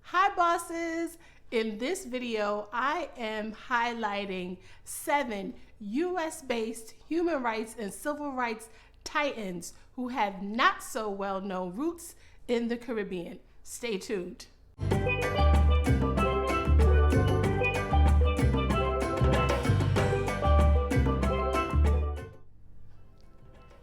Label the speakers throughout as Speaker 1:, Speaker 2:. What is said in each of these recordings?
Speaker 1: Hi bosses! In this video, I am highlighting 7 US-based human rights and civil rights titans who have not so well-known roots in the Caribbean. Stay tuned.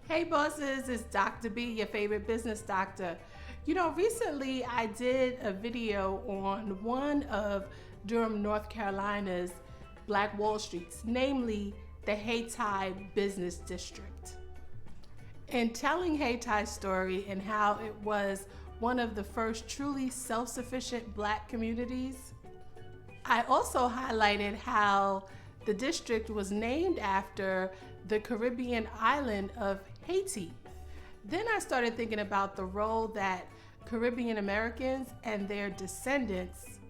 Speaker 1: Hey bosses, it's Dr. B, your favorite business doctor. You know, recently I did a video on one of Durham, North Carolina's Black Wall Streets, namely the Hayti Business District. In telling Hayti's story and how it was one of the first truly self-sufficient Black communities, I also highlighted how the district was named after the Caribbean island of Haiti. Then I started thinking about the role that Caribbean Americans and their descendants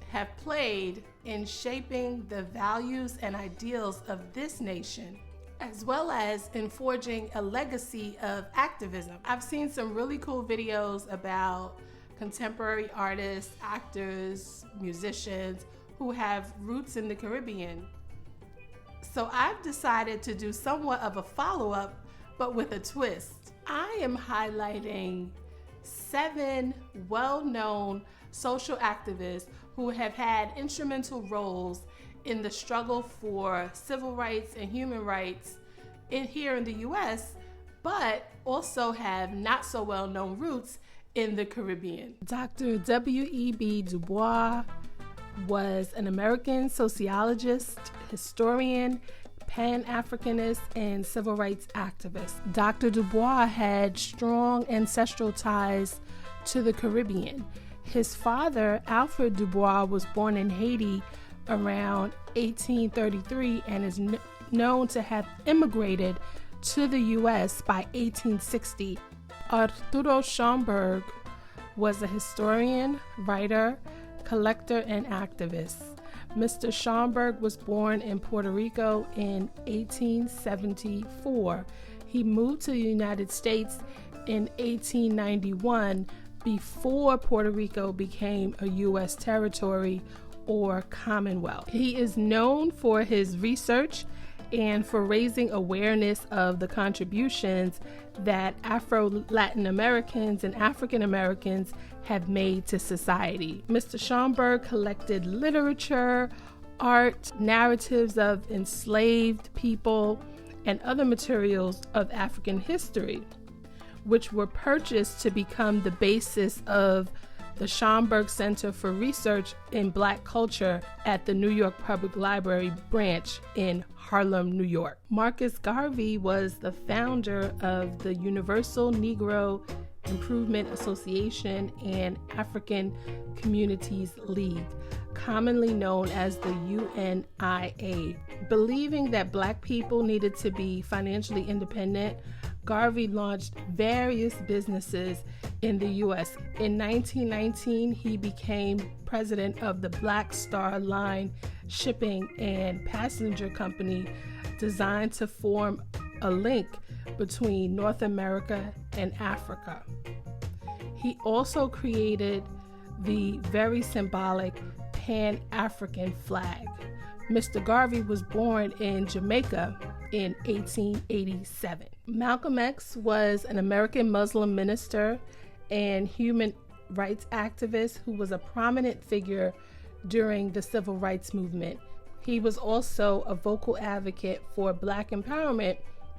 Speaker 1: have played in shaping the values and ideals of this nation, as well as in forging a legacy of activism. I've seen some really cool videos about contemporary artists, actors, musicians who have roots in the Caribbean. So I've decided to do somewhat of a follow-up, but with a twist. I am highlighting 7 well-known social activists who have had instrumental roles in the struggle for civil rights and human rights here in the US, but also have not so well-known roots in the Caribbean. Dr. W.E.B. Du Bois was an American sociologist, historian, Pan-Africanist, and civil rights activist. Dr. Du Bois had strong ancestral ties to the Caribbean. His father, Alfred Du Bois, was born in Haiti around 1833 and is known to have immigrated to the U.S. by 1860. Arturo Schomburg was a historian, writer, collector, and activist. Mr. Schomburg was born in Puerto Rico in 1874. He moved to the United States in 1891 before Puerto Rico became a U.S. territory or Commonwealth. He is known for his research and for raising awareness of the contributions that Afro-Latin Americans and African Americans have made to society. Mr. Schomburg collected literature, art, narratives of enslaved people, and other materials of African history, which were purchased to become the basis of the Schomburg Center for Research in Black Culture at the New York Public Library branch in Harlem, New York. Marcus Garvey was the founder of the Universal Negro Improvement Association and African Communities League, commonly known as the UNIA. Believing that Black people needed to be financially independent, Garvey launched various businesses in the U.S. In 1919, he became president of the Black Star Line shipping and passenger company, designed to form a link between North America and Africa. He also created the very symbolic Pan-African flag. Mr. Garvey was born in Jamaica in 1887. Malcolm X was an American Muslim minister and human rights activist who was a prominent figure during the civil rights movement. He was also a vocal advocate for Black empowerment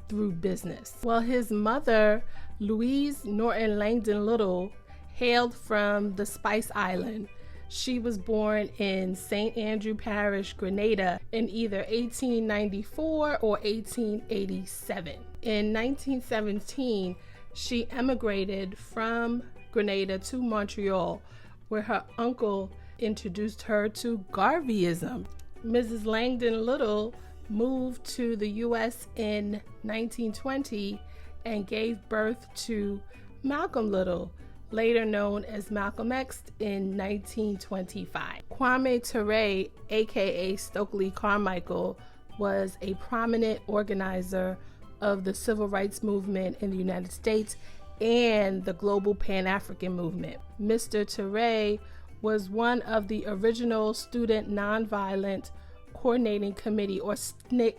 Speaker 1: through business. While his mother, Louise Norton Langdon Little, hailed from the Spice Island. She was born in St. Andrew Parish, Grenada, in either 1894 or 1887. In 1917, she emigrated from Grenada to Montreal, where her uncle introduced her to Garveyism. Mrs. Langdon Little moved to the U.S. in 1920 and gave birth to Malcolm Little, later known as Malcolm X, in 1925. Kwame Toure, aka Stokely Carmichael, was a prominent organizer of the civil rights movement in the United States and the global Pan-African movement. Mr. Toure was one of the original Student Nonviolent Coordinating Committee, or SNCC,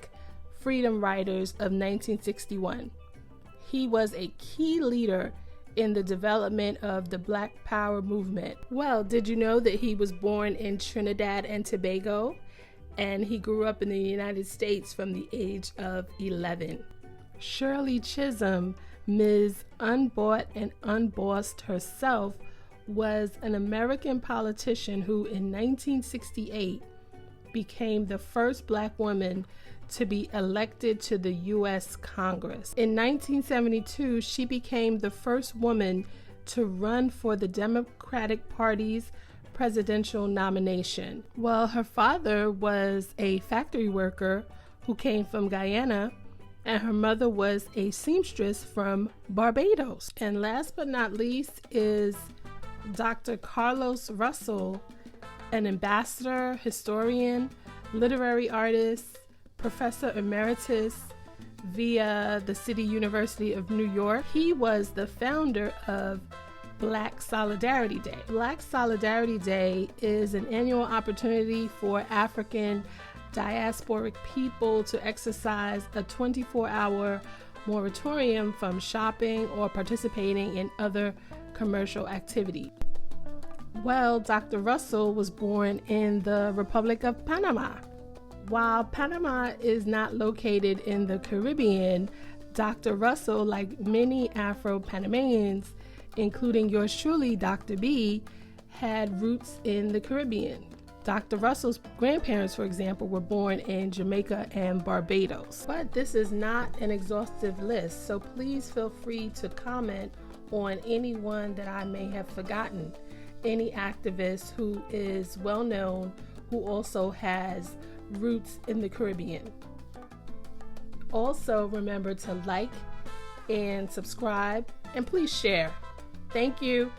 Speaker 1: Freedom Riders of 1961. He was a key leader in the development of the Black Power movement. Well, did you know that he was born in Trinidad and Tobago, and he grew up in the United States from the age of 11? Shirley Chisholm, Ms. Unbought and Unbossed herself, was an American politician who in 1968 became the first Black woman to be elected to the U.S. Congress. In 1972, she became the first woman to run for the Democratic Party's presidential nomination. Well, her father was a factory worker who came from Guyana, and her mother was a seamstress from Barbados. And last but not least is Dr. Carlos Russell, an ambassador, historian, literary artist, professor emeritus via the City University of New York. He was the founder of Black Solidarity Day. Black Solidarity Day is an annual opportunity for African diasporic people to exercise a 24-hour moratorium from shopping or participating in other commercial activity. Well, Dr. Russell was born in the Republic of Panama. While Panama is not located in the Caribbean, Dr. Russell, like many Afro-Panamanians, including yours truly, Dr. B, had roots in the Caribbean. Dr. Russell's grandparents, for example, were born in Jamaica and Barbados. But this is not an exhaustive list, so please feel free to comment on anyone that I may have forgotten. Any activist who is well known, who also has roots in the Caribbean. Also, remember to like and subscribe, and please share. Thank you.